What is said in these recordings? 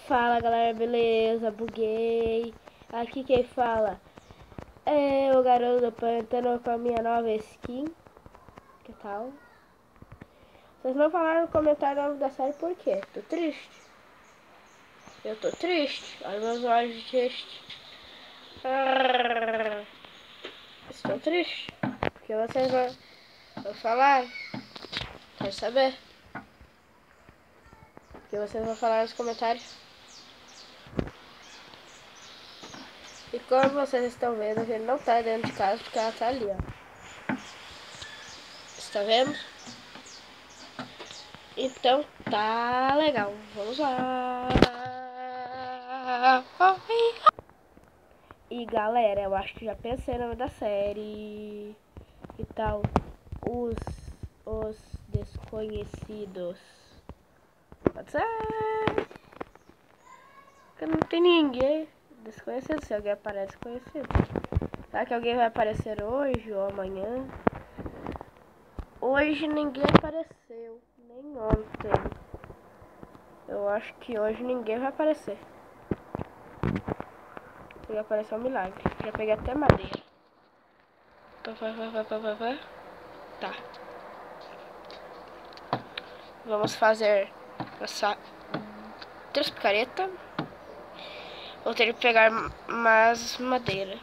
Fala galera, beleza? Buguei. Aqui quem fala é o garoto do pântano com a minha nova skin. Que tal? Vocês não falaram no comentário o nome da série por quê? Tô triste. Eu tô triste. Olha meus olhos tristes. Estou triste. Porque vocês vão falar. Quero saber. O que vocês vão falar nos comentários. E como vocês estão vendo, ele não tá dentro de casa porque ela tá ali, ó. Está vendo? Então tá legal. Vamos lá. E galera, eu acho que já pensei no nome da série. E tal. Os desconhecidos. Pode ser. Porque não tem ninguém desconhecido. Se alguém aparece desconhecido. Será que alguém vai aparecer hoje ou amanhã? Hoje ninguém apareceu. Nem ontem. Eu acho que hoje ninguém vai aparecer. Vai aparecer um milagre. Já peguei até madeira. Tá. Vamos fazer essa 3 picaretas. Vou ter que pegar mais madeira.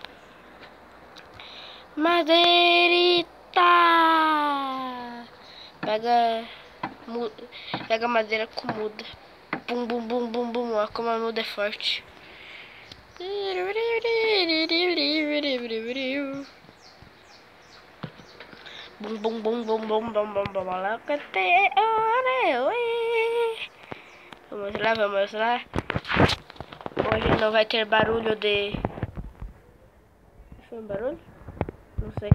Madeirita! Pega madeira com muda. Bum, bum, bum, bum, bum. Olha como a muda é forte. Bum, bum, bum, bum, bum, bum, bum, bum. Vamos lá, vamos lá. Hoje não vai ter barulho de... Foi um barulho? Não sei.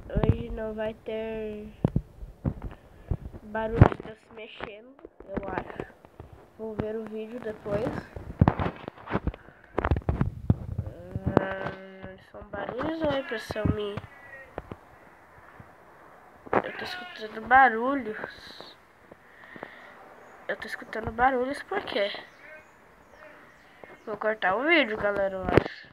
Hoje não vai ter barulho de eu se mexendo, eu acho. Vou ver o vídeo depois. São barulhos ou é impressão minha? Eu tô escutando barulhos. Eu tô escutando barulhos por quê? Vou cortar o vídeo, galera, eu acho.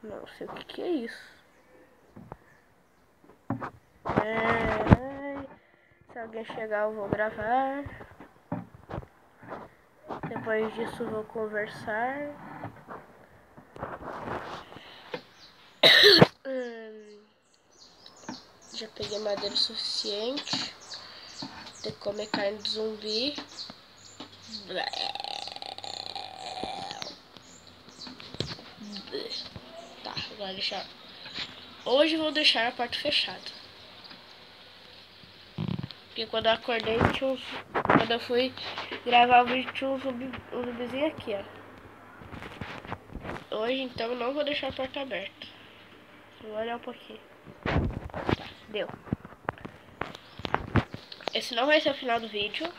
Não sei o que é isso. Se alguém chegar eu vou gravar. Depois disso vou conversar. Já peguei madeira suficiente de comer carne de zumbi. Tá, agora deixar. Hoje vou deixar a porta fechada. Porque quando eu acordei tinha uns... Quando eu fui gravar o vídeo tinha um zumbizinho aqui, ó. Hoje então não vou deixar a porta aberta. Vou olhar um pouquinho. Tá, deu. Esse não vai ser o final do vídeo.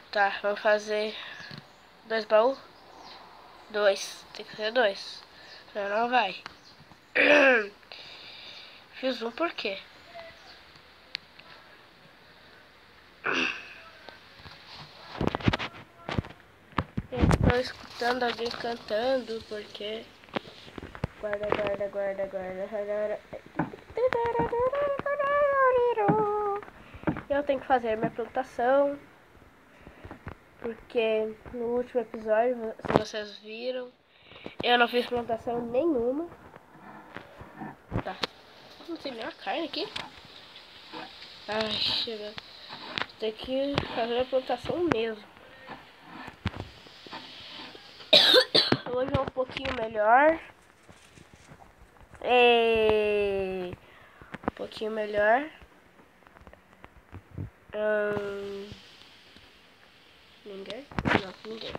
Tá, vamos fazer 2 baús. 2, tem que ser 2. Não vai. Fiz um por quê? Estou escutando alguém cantando porque... Guarda, guarda, guarda, guarda, guarda. Eu tenho que fazer minha plantação. Porque no último episódio, se vocês viram, eu não fiz plantação nenhuma. Tá. Não tem nenhuma carne aqui. Ai, chega. Tem que fazer a plantação mesmo. Hoje é um pouquinho melhor. Um pouquinho melhor. Ninguém? Não, ninguém.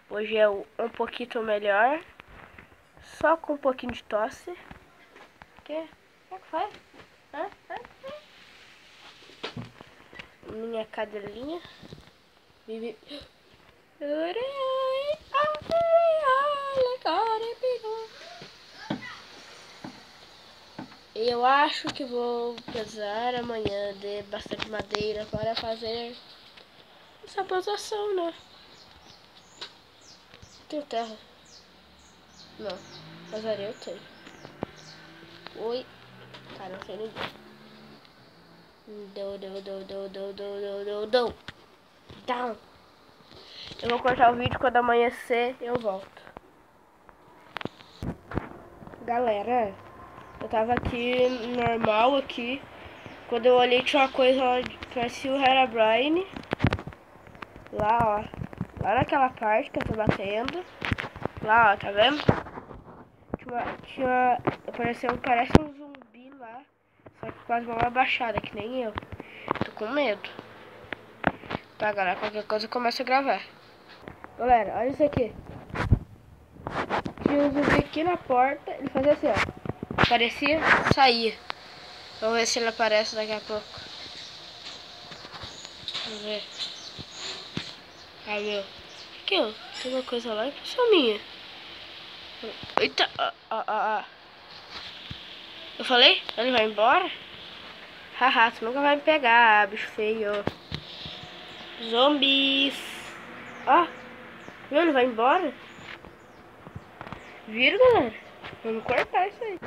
Hoje é um pouquinho melhor. Só com um pouquinho de tosse. O que faz? Minha cadelinha vive... Eu acho que vou precisar amanhã de bastante madeira para fazer essa plantação, né? Tem terra? Não. Mas areia eu tenho. Oi. Tá, não tem ninguém. Dou. Down. Eu vou cortar o vídeo quando amanhecer eu volto. Galera, eu tava aqui normal aqui. Quando eu olhei tinha uma coisa lá, parecia o Herobrine. Lá, ó. Lá naquela parte que eu tô batendo. Lá, ó, tá vendo? Parece um zumbi lá. Só que com as mãos abaixadas, que nem eu. Tô com medo. Tá, galera, qualquer coisa eu começo a gravar. Galera, olha isso aqui. Tinha um zumbi aqui na porta. Ele fazia assim, ó. Aparecia, saía. Vamos ver se ele aparece daqui a pouco. Vamos ver. Ah, meu. Aqui, ó. Tem uma coisa lá que é só minha. Eita. Eu falei? Ele vai embora? Haha, você nunca vai me pegar, bicho feio. Zombies. Ó. Viu? Ele vai embora. Viram, galera? Vamos cortar isso aí.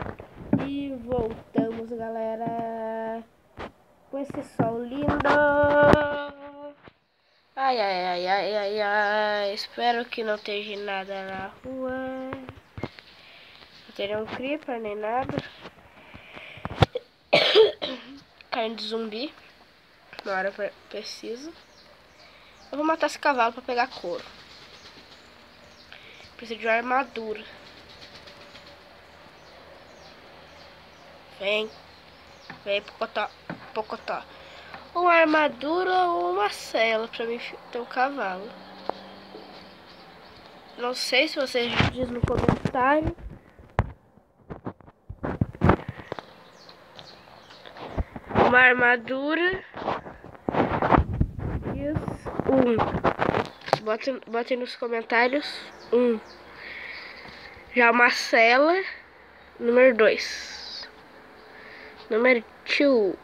E voltamos, galera. Com esse sol lindo. Ai. Espero que não esteja nada na rua. Não teria um creeper nem nada. Carne de zumbi. Na hora preciso. Eu vou matar esse cavalo pra pegar couro. Preciso de uma armadura. Vem, Pocotó. Uma armadura ou uma cela pra mim ter um cavalo. Não sei se vocês dizem no comentário. Uma armadura. Botem nos comentários. Já uma cela. Número 2. Número 2.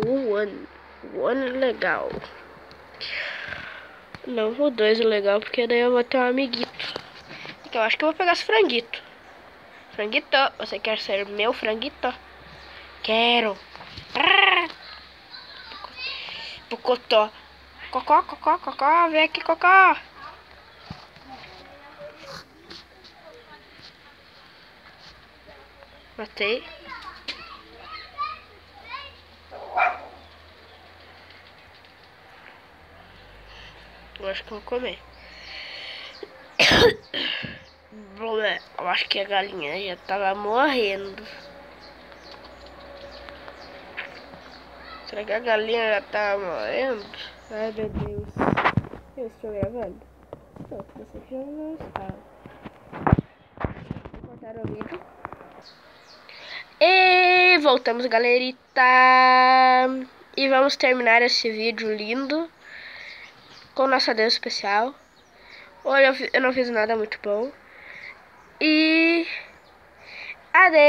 One é legal. Não, o 2 é legal, porque daí eu vou ter um amiguito. Então, eu acho que eu vou pegar esse franguito. Franguito, você quer ser meu franguito? Quero. Pocotó. Cocó, vem aqui, Cocó. Matei. Eu acho que eu vou comer. Eu acho que a galinha já tava morrendo. Será que a galinha já tava morrendo? Ai, meu Deus. Eu estou gravando? Não, você já não está. Vou cortar o vídeo. E voltamos, galerita. E vamos terminar esse vídeo lindo com nossa Deus especial. Hoje eu não fiz nada muito bom. E adeus.